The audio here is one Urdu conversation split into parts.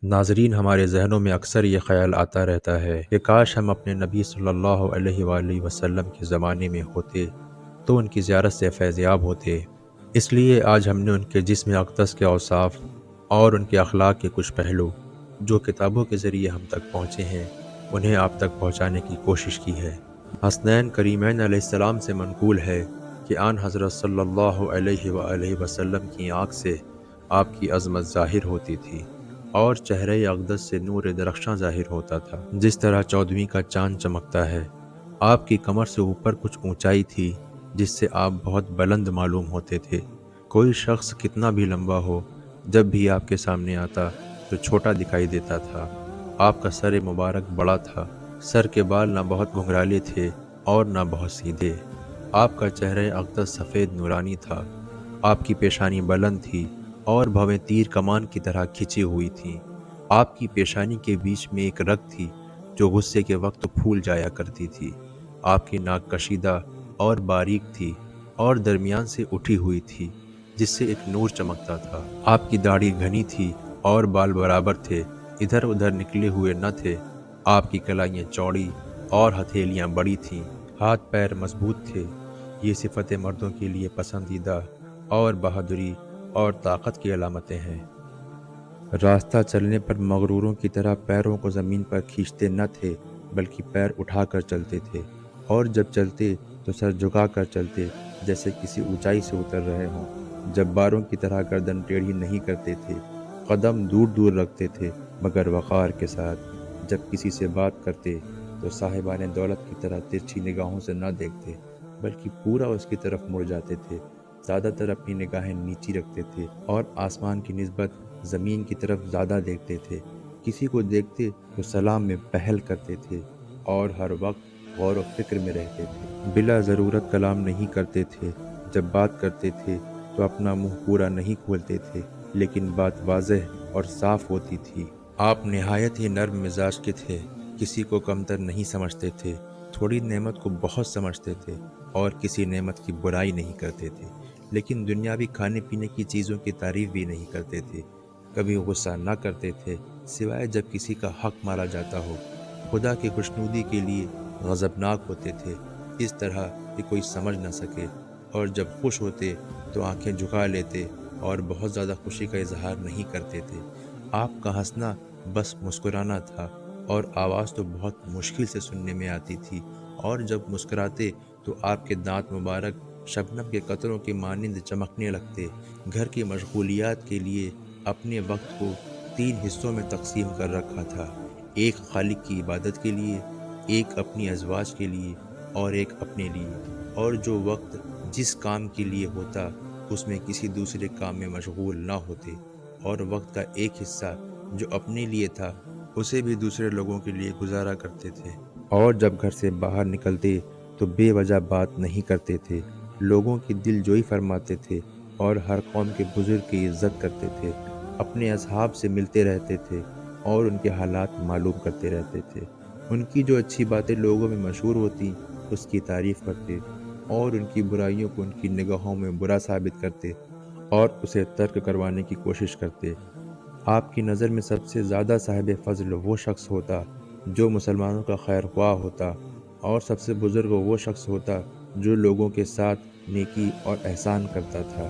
ناظرین، ہمارے ذہنوں میں اکثر یہ خیال آتا رہتا ہے کہ کاش ہم اپنے نبی صلی اللہ علیہ وآلہ وسلم کے زمانے میں ہوتے تو ان کی زیارت سے فیض یاب ہوتے۔ اس لیے آج ہم نے ان کے جسم اقدس کے اوصاف اور ان کے اخلاق کے کچھ پہلو جو کتابوں کے ذریعے ہم تک پہنچے ہیں انہیں آپ تک پہنچانے کی کوشش کی ہے۔ حسنین کریمین علیہ السلام سے منقول ہے کہ آن حضرت صلی اللہ علیہ وآلہ وسلم کی آنکھ سے آپ کی عظمت ظاہر ہوتی تھی اور چہرہ اقدس سے نور درخشاں ظاہر ہوتا تھا، جس طرح 14ویں کا چاند چمکتا ہے۔ آپ کی کمر سے اوپر کچھ اونچائی تھی جس سے آپ بہت بلند معلوم ہوتے تھے۔ کوئی شخص کتنا بھی لمبا ہو، جب بھی آپ کے سامنے آتا تو چھوٹا دکھائی دیتا تھا۔ آپ کا سر مبارک بڑا تھا، سر کے بال نہ بہت گھنگرالے تھے اور نہ بہت سیدھے۔ آپ کا چہرہ اقدس سفید نورانی تھا، آپ کی پیشانی بلند تھی اور بھویں تیر کمان کی طرح کھچی ہوئی تھیں۔ آپ کی پیشانی کے بیچ میں ایک رگ تھی جو غصے کے وقت پھول جایا کرتی تھی۔ آپ کی ناک کشیدہ اور باریک تھی اور درمیان سے اٹھی ہوئی تھی جس سے ایک نور چمکتا تھا۔ آپ کی داڑھی گھنی تھی اور بال برابر تھے، ادھر ادھر نکلے ہوئے نہ تھے۔ آپ کی کلائیاں چوڑی اور ہتھیلیاں بڑی تھیں، ہاتھ پیر مضبوط تھے۔ یہ صفتیں مردوں کے لیے پسندیدہ اور بہادری اور طاقت کی علامتیں ہیں۔ راستہ چلنے پر مغروروں کی طرح پیروں کو زمین پر کھینچتے نہ تھے، بلکہ پیر اٹھا کر چلتے تھے، اور جب چلتے تو سر جھکا کر چلتے جیسے کسی اونچائی سے اتر رہے ہوں۔ جباروں کی طرح گردن ٹیڑھی نہیں کرتے تھے، قدم دور دور رکھتے تھے مگر وقار کے ساتھ۔ جب کسی سے بات کرتے تو صاحبان دولت کی طرح ترچھی نگاہوں سے نہ دیکھتے، بلکہ پورا اس کی طرف مڑ جاتے تھے۔ زیادہ تر اپنی نگاہیں نیچی رکھتے تھے اور آسمان کی نسبت زمین کی طرف زیادہ دیکھتے تھے۔ کسی کو دیکھتے تو سلام میں پہل کرتے تھے اور ہر وقت غور و فکر میں رہتے تھے۔ بلا ضرورت کلام نہیں کرتے تھے، جب بات کرتے تھے تو اپنا منہ پورا نہیں کھولتے تھے، لیکن بات واضح اور صاف ہوتی تھی۔ آپ نہایت ہی نرم مزاج کے تھے، کسی کو کمتر نہیں سمجھتے تھے، تھوڑی نعمت کو بہت سمجھتے تھے اور کسی نعمت کی برائی نہیں کرتے تھے، لیکن دنیاوی کھانے پینے کی چیزوں کی تعریف بھی نہیں کرتے تھے۔ کبھی غصہ نہ کرتے تھے سوائے جب کسی کا حق مارا جاتا ہو۔ خدا کی خوشنودی کے لیے غضبناک ہوتے تھے، اس طرح کہ کوئی سمجھ نہ سکے، اور جب خوش ہوتے تو آنکھیں جھکا لیتے اور بہت زیادہ خوشی کا اظہار نہیں کرتے تھے۔ آپ کا ہنسنا بس مسکرانا تھا اور آواز تو بہت مشکل سے سننے میں آتی تھی، اور جب مسکراتے تو آپ کے دانت مبارک شبنم کے قطروں کے مانند چمکنے لگتے۔ گھر کی مشغولیات کے لیے اپنے وقت کو 3 حصوں میں تقسیم کر رکھا تھا، ایک خالق کی عبادت کے لیے، ایک اپنی ازواج کے لیے اور ایک اپنے لیے، اور جو وقت جس کام کے لیے ہوتا اس میں کسی دوسرے کام میں مشغول نہ ہوتے، اور وقت کا ایک حصہ جو اپنے لیے تھا اسے بھی دوسرے لوگوں کے لیے گزارا کرتے تھے۔ اور جب گھر سے باہر نکلتے تو بے وجہ بات نہیں کرتے تھے، لوگوں کی دل جوئی فرماتے تھے اور ہر قوم کے بزرگ کی عزت کرتے تھے، اپنے اصحاب سے ملتے رہتے تھے اور ان کے حالات معلوم کرتے رہتے تھے۔ ان کی جو اچھی باتیں لوگوں میں مشہور ہوتی اس کی تعریف کرتے، اور ان کی برائیوں کو ان کی نگاہوں میں برا ثابت کرتے اور اسے ترک کروانے کی کوشش کرتے۔ آپ کی نظر میں سب سے زیادہ صاحب فضل وہ شخص ہوتا جو مسلمانوں کا خیر خواہ ہوتا، اور سب سے بزرگ وہ شخص ہوتا جو لوگوں کے ساتھ نیکی اور احسان کرتا تھا۔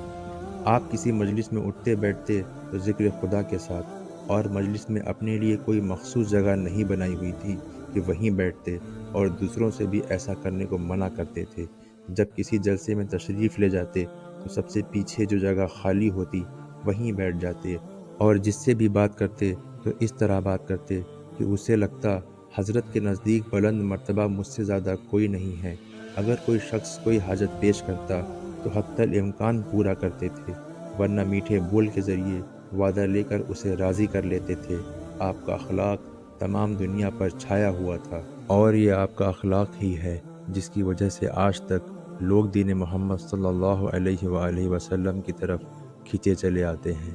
آپ کسی مجلس میں اٹھتے بیٹھتے تو ذکر خدا کے ساتھ، اور مجلس میں اپنے لیے کوئی مخصوص جگہ نہیں بنائی ہوئی تھی کہ وہیں بیٹھتے، اور دوسروں سے بھی ایسا کرنے کو منع کرتے تھے۔ جب کسی جلسے میں تشریف لے جاتے تو سب سے پیچھے جو جگہ خالی ہوتی وہیں بیٹھ جاتے، اور جس سے بھی بات کرتے تو اس طرح بات کرتے کہ اسے لگتا حضرت کے نزدیک بلند مرتبہ مجھ سے زیادہ کوئی نہیں ہے۔ اگر کوئی شخص کوئی حاجت پیش کرتا تو حتی الامکان پورا کرتے تھے، ورنہ میٹھے بول کے ذریعے وعدہ لے کر اسے راضی کر لیتے تھے۔ آپ کا اخلاق تمام دنیا پر چھایا ہوا تھا، اور یہ آپ کا اخلاق ہی ہے جس کی وجہ سے آج تک لوگ دین محمد صلی اللہ علیہ وآلہ وسلم کی طرف کھینچے چلے آتے ہیں۔